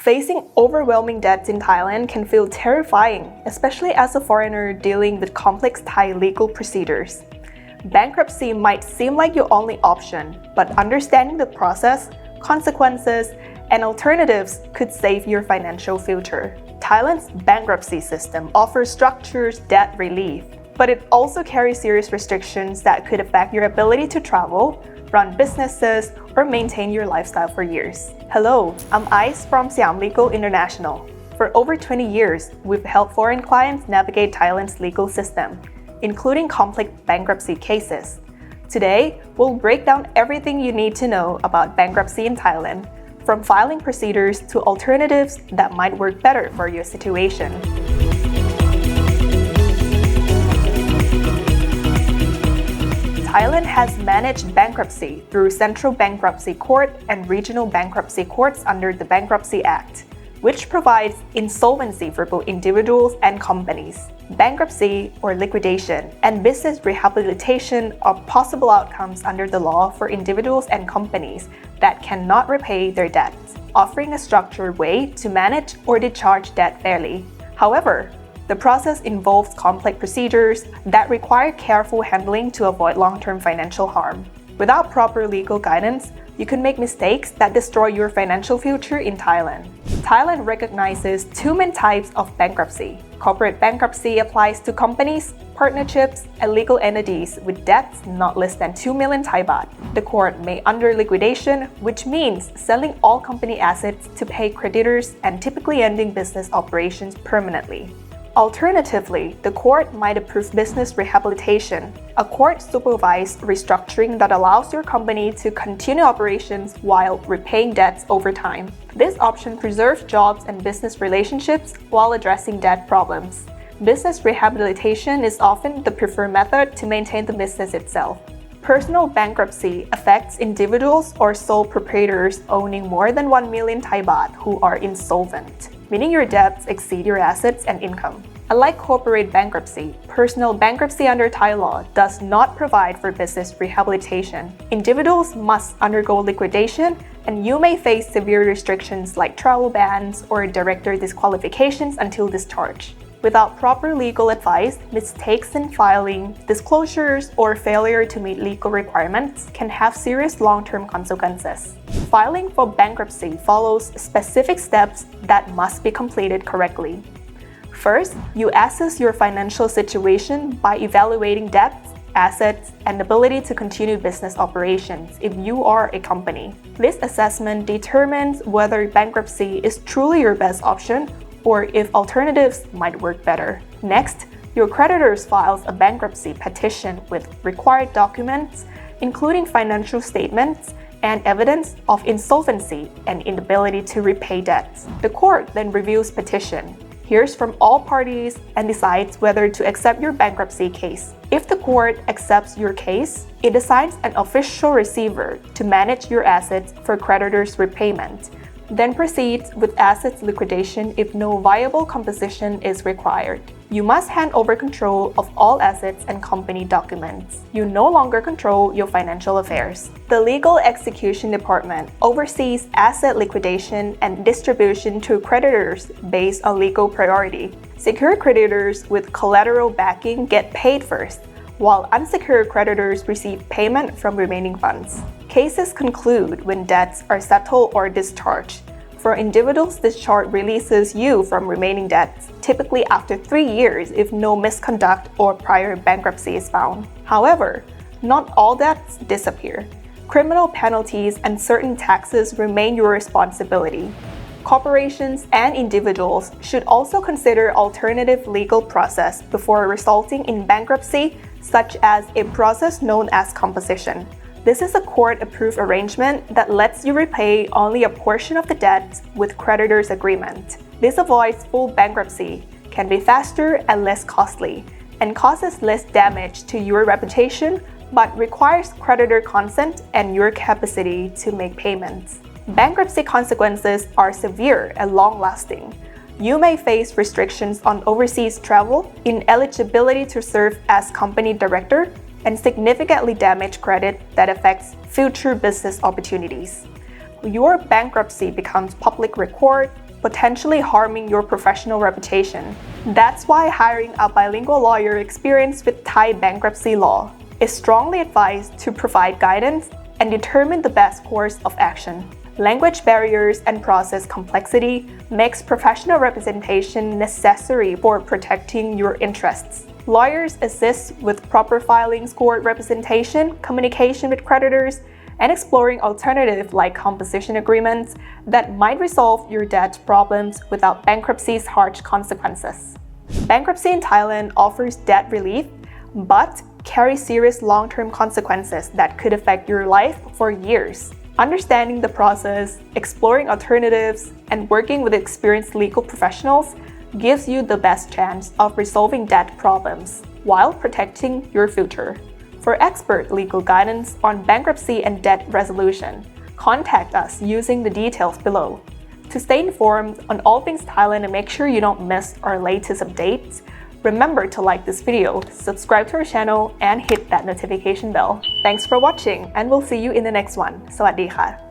Facing overwhelming debts in Thailand can feel terrifying, especially as a foreigner dealing with complex Thai legal procedures. Bankruptcy might seem like your only option, but understanding the process, consequences, and alternatives could save your financial future. Thailand's bankruptcy system offers structured debt relief, but it also carries serious restrictions that could affect your ability to travel, run businesses, or maintain your lifestyle for years. Hello, I'm Ice from Siam Legal International. For over 20 years, we've helped foreign clients navigate Thailand's legal system, including complex bankruptcy cases. Today, we'll break down everything you need to know about bankruptcy in Thailand, from filing procedures to alternatives that might work better for your situation. Thailand has managed bankruptcy through Central Bankruptcy Court and Regional Bankruptcy Courts under the Bankruptcy Act, which provides insolvency for both individuals and companies. Bankruptcy or liquidation and business rehabilitation are possible outcomes under the law for individuals and companies that cannot repay their debts, offering a structured way to manage or discharge debt fairly. However, the process involves complex procedures that require careful handling to avoid long-term financial harm. Without proper legal guidance, you can make mistakes that destroy your financial future in Thailand. Thailand recognizes two main types of bankruptcy. Corporate bankruptcy applies to companies, partnerships, and legal entities with debts not less than 2 million Thai baht. The court may under liquidation, which means selling all company assets to pay creditors and typically ending business operations permanently. Alternatively, the court might approve business rehabilitation, a court-supervised restructuring that allows your company to continue operations while repaying debts over time. This option preserves jobs and business relationships while addressing debt problems. Business rehabilitation is often the preferred method to maintain the business itself. Personal bankruptcy affects individuals or sole proprietors owning more than 1 million Thai baht who are insolvent, meaning your debts exceed your assets and income. Unlike corporate bankruptcy, personal bankruptcy under Thai law does not provide for business rehabilitation. Individuals must undergo liquidation, and you may face severe restrictions like travel bans or director disqualifications until discharge. Without proper legal advice, mistakes in filing, disclosures, or failure to meet legal requirements can have serious long-term consequences. Filing for bankruptcy follows specific steps that must be completed correctly. First, you assess your financial situation by evaluating debts, assets, and ability to continue business operations if you are a company. This assessment determines whether bankruptcy is truly your best option or if alternatives might work better. Next, your creditors files a bankruptcy petition with required documents, including financial statements and evidence of insolvency and inability to repay debts. The court then reviews petition, hears from all parties, and decides whether to accept your bankruptcy case. If the court accepts your case, it assigns an official receiver to manage your assets for creditors' repayment, then proceeds with assets liquidation if no viable composition is required. You must hand over control of all assets and company documents. You no longer control your financial affairs. The Legal Execution Department oversees asset liquidation and distribution to creditors based on legal priority. Secured creditors with collateral backing get paid first, while unsecured creditors receive payment from remaining funds. Cases conclude when debts are settled or discharged. For individuals, discharge releases you from remaining debts, typically after 3 years if no misconduct or prior bankruptcy is found. However, not all debts disappear. Criminal penalties and certain taxes remain your responsibility. Corporations and individuals should also consider alternative legal process before resulting in bankruptcy, such as a process known as composition. This is a court-approved arrangement that lets you repay only a portion of the debt with creditors' agreement. This avoids full bankruptcy, can be faster and less costly, and causes less damage to your reputation, but requires creditor consent and your capacity to make payments. Bankruptcy consequences are severe and long-lasting. You may face restrictions on overseas travel, ineligibility to serve as company director, and significantly damaged credit that affects future business opportunities. Your bankruptcy becomes public record, potentially harming your professional reputation. That's why hiring a bilingual lawyer experienced with Thai bankruptcy law is strongly advised to provide guidance and determine the best course of action. Language barriers and process complexity makes professional representation necessary for protecting your interests. Lawyers assist with proper filings, court representation, communication with creditors, and exploring alternatives like composition agreements that might resolve your debt problems without bankruptcy's harsh consequences. Bankruptcy in Thailand offers debt relief, but carries serious long-term consequences that could affect your life for years. Understanding the process, exploring alternatives, and working with experienced legal professionals gives you the best chance of resolving debt problems while protecting your future. For expert legal guidance on bankruptcy and debt resolution, contact us using the details below. To stay informed on all things Thailand and make sure you don't miss our latest updates, remember to like this video, subscribe to our channel, and hit that notification bell. Thanks for watching, and we'll see you in the next one. สวัสดีค่ะ